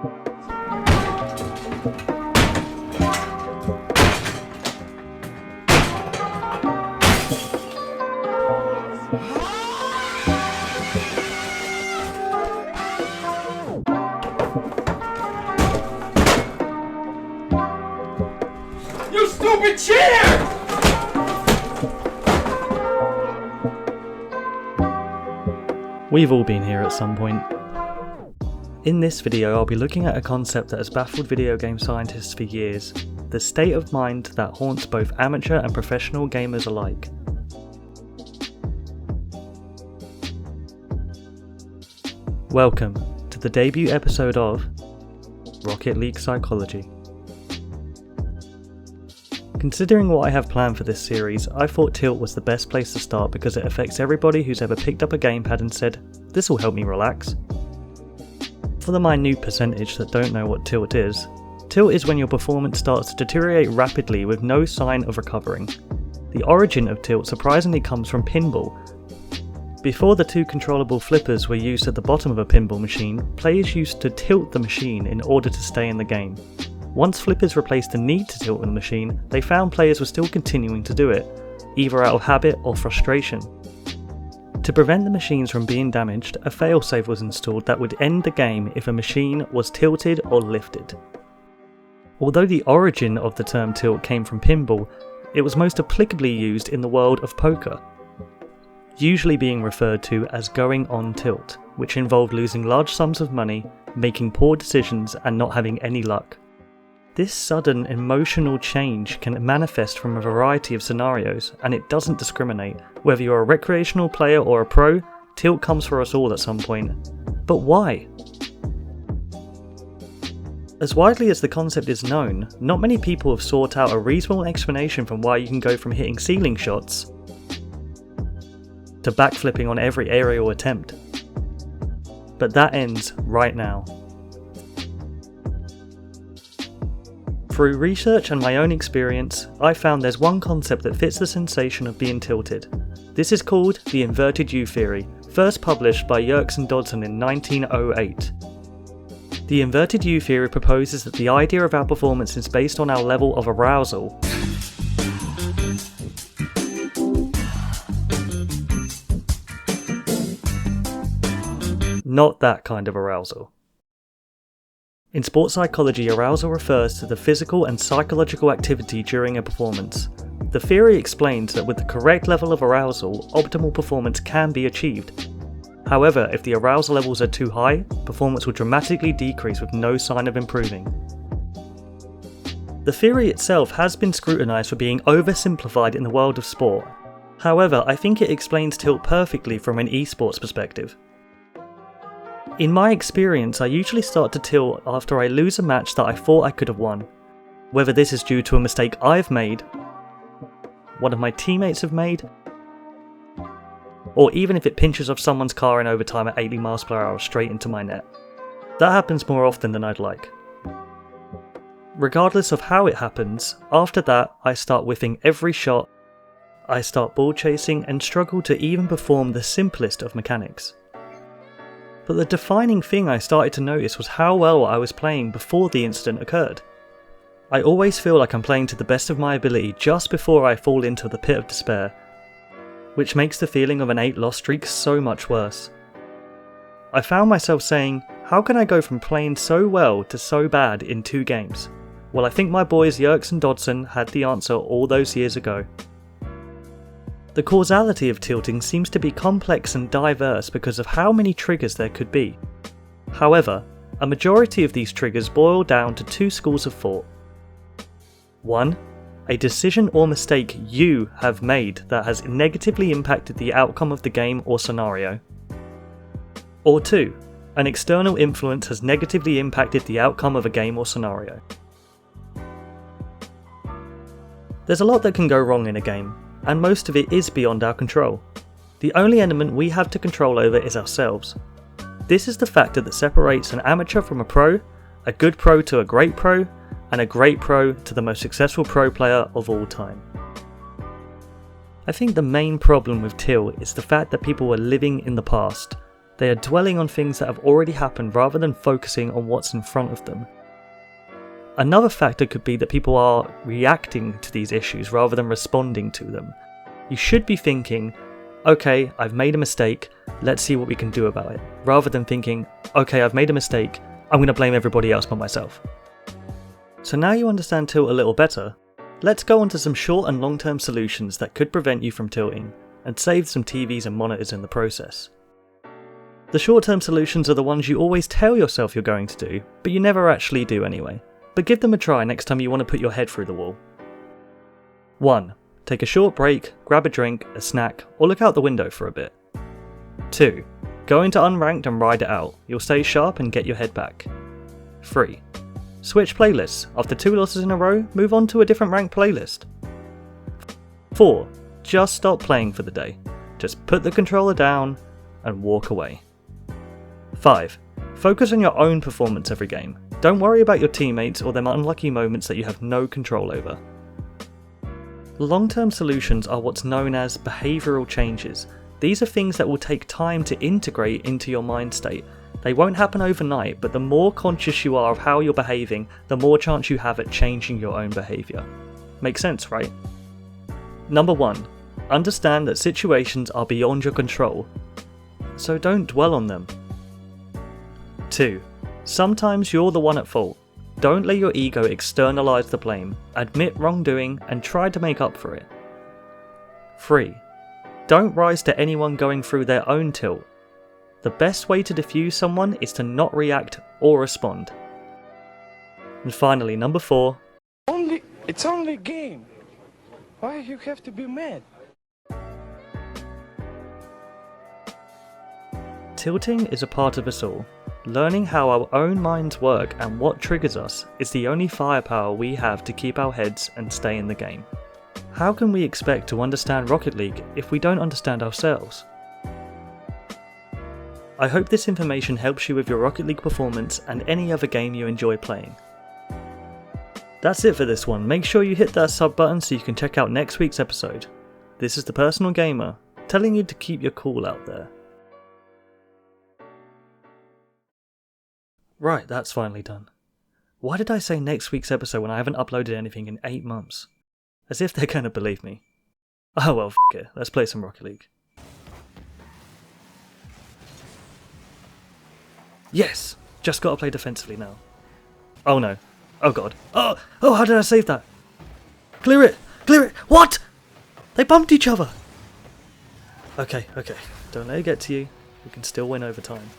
You stupid cheater! We've all been here at some point. In this video, I'll be looking at a concept that has baffled video game scientists for years, the state of mind that haunts both amateur and professional gamers alike. Welcome to the debut episode of Rocket League Psychology. Considering what I have planned for this series, I thought Tilt was the best place to start because it affects everybody who's ever picked up a gamepad and said, "This will help me relax." For the minute percentage that don't know what Tilt is when your performance starts to deteriorate rapidly with no sign of recovering. The origin of Tilt surprisingly comes from pinball. Before the two controllable flippers were used at the bottom of a pinball machine, players used to tilt the machine in order to stay in the game. Once flippers replaced the need to tilt the machine, they found players were still continuing to do it, either out of habit or frustration. To prevent the machines from being damaged, a failsafe was installed that would end the game if a machine was tilted or lifted. Although the origin of the term tilt came from pinball, it was most applicably used in the world of poker, usually being referred to as going on tilt, which involved losing large sums of money, making poor decisions and not having any luck. This sudden emotional change can manifest from a variety of scenarios, and it doesn't discriminate. Whether you're a recreational player or a pro, tilt comes for us all at some point. But why? As widely as the concept is known, not many people have sought out a reasonable explanation from why you can go from hitting ceiling shots to backflipping on every aerial attempt. But that ends right now. Through research and my own experience, I found there's one concept that fits the sensation of being tilted. This is called the inverted U theory, first published by Yerkes and Dodson in 1908. The inverted U theory proposes that the idea of our performance is based on our level of arousal. Not that kind of arousal. In sports psychology, arousal refers to the physical and psychological activity during a performance. The theory explains that with the correct level of arousal, optimal performance can be achieved. However, if the arousal levels are too high, performance will dramatically decrease with no sign of improving. The theory itself has been scrutinised for being oversimplified in the world of sport. However, I think it explains tilt perfectly from an esports perspective. In my experience, I usually start to tilt after I lose a match that I thought I could have won. Whether this is due to a mistake I've made, one of my teammates have made, or even if it pinches off someone's car in overtime at 80 miles per hour straight into my net. That happens more often than I'd like. Regardless of how it happens, after that I start whiffing every shot, I start ball chasing and struggle to even perform the simplest of mechanics. But the defining thing I started to notice was how well I was playing before the incident occurred. I always feel like I'm playing to the best of my ability just before I fall into the pit of despair, which makes the feeling of an 8-loss streak so much worse. I found myself saying, how can I go from playing so well to so bad in 2 games? Well, I think my boys Yerkes and Dodson had the answer all those years ago. The causality of tilting seems to be complex and diverse because of how many triggers there could be. However, a majority of these triggers boil down to 2 schools of thought. 1. A decision or mistake you have made that has negatively impacted the outcome of the game or scenario. Or 2. An external influence has negatively impacted the outcome of a game or scenario. There's a lot that can go wrong in a game, and most of it is beyond our control. The only element we have to control over is ourselves. This is the factor that separates an amateur from a pro, a good pro to a great pro, and a great pro to the most successful pro player of all time. I think the main problem with Till is the fact that people are living in the past. They are dwelling on things that have already happened rather than focusing on what's in front of them. Another factor could be that people are reacting to these issues rather than responding to them. You should be thinking, okay, I've made a mistake, let's see what we can do about it, rather than thinking, okay, I've made a mistake, I'm going to blame everybody else but myself. So now you understand tilt a little better, let's go on to some short and long-term solutions that could prevent you from tilting, and save some TVs and monitors in the process. The short-term solutions are the ones you always tell yourself you're going to do, but you never actually do anyway. But give them a try next time you want to put your head through the wall. 1. Take a short break, grab a drink, a snack, or look out the window for a bit. 2. Go into unranked and ride it out, you'll stay sharp and get your head back. 3. Switch playlists, after 2 losses in a row, move on to a different ranked playlist. 4. Just stop playing for the day, just put the controller down and walk away. 5. Focus on your own performance every game. Don't worry about your teammates or them unlucky moments that you have no control over. Long-term solutions are what's known as behavioural changes. These are things that will take time to integrate into your mind state. They won't happen overnight, but the more conscious you are of how you're behaving, the more chance you have at changing your own behaviour. Makes sense, right? Number 1. Understand that situations are beyond your control, so don't dwell on them. 2. Sometimes you're the one at fault. Don't let your ego externalise the blame. Admit wrongdoing and try to make up for it. 3. Don't rise to anyone going through their own tilt. The best way to defuse someone is to not react or respond. And finally, number 4. It's only a game. Why you have to be mad? Tilting is a part of us all. Learning how our own minds work and what triggers us is the only firepower we have to keep our heads and stay in the game. How can we expect to understand Rocket League if we don't understand ourselves? I hope this information helps you with your Rocket League performance and any other game you enjoy playing. That's it for this one. Make sure you hit that sub button so you can check out next week's episode. This is the Personal Gamer, telling you to keep your cool out there. Right, that's finally done. Why did I say next week's episode when I haven't uploaded anything in 8 months? As if they're gonna believe me. Oh well, f*** it, let's play some Rocket League. Yes! Just gotta play defensively now. Oh no. Oh god. Oh, how did I save that? Clear it! Clear it! What?! They bumped each other! Okay. Don't let it get to you. We can still win over time.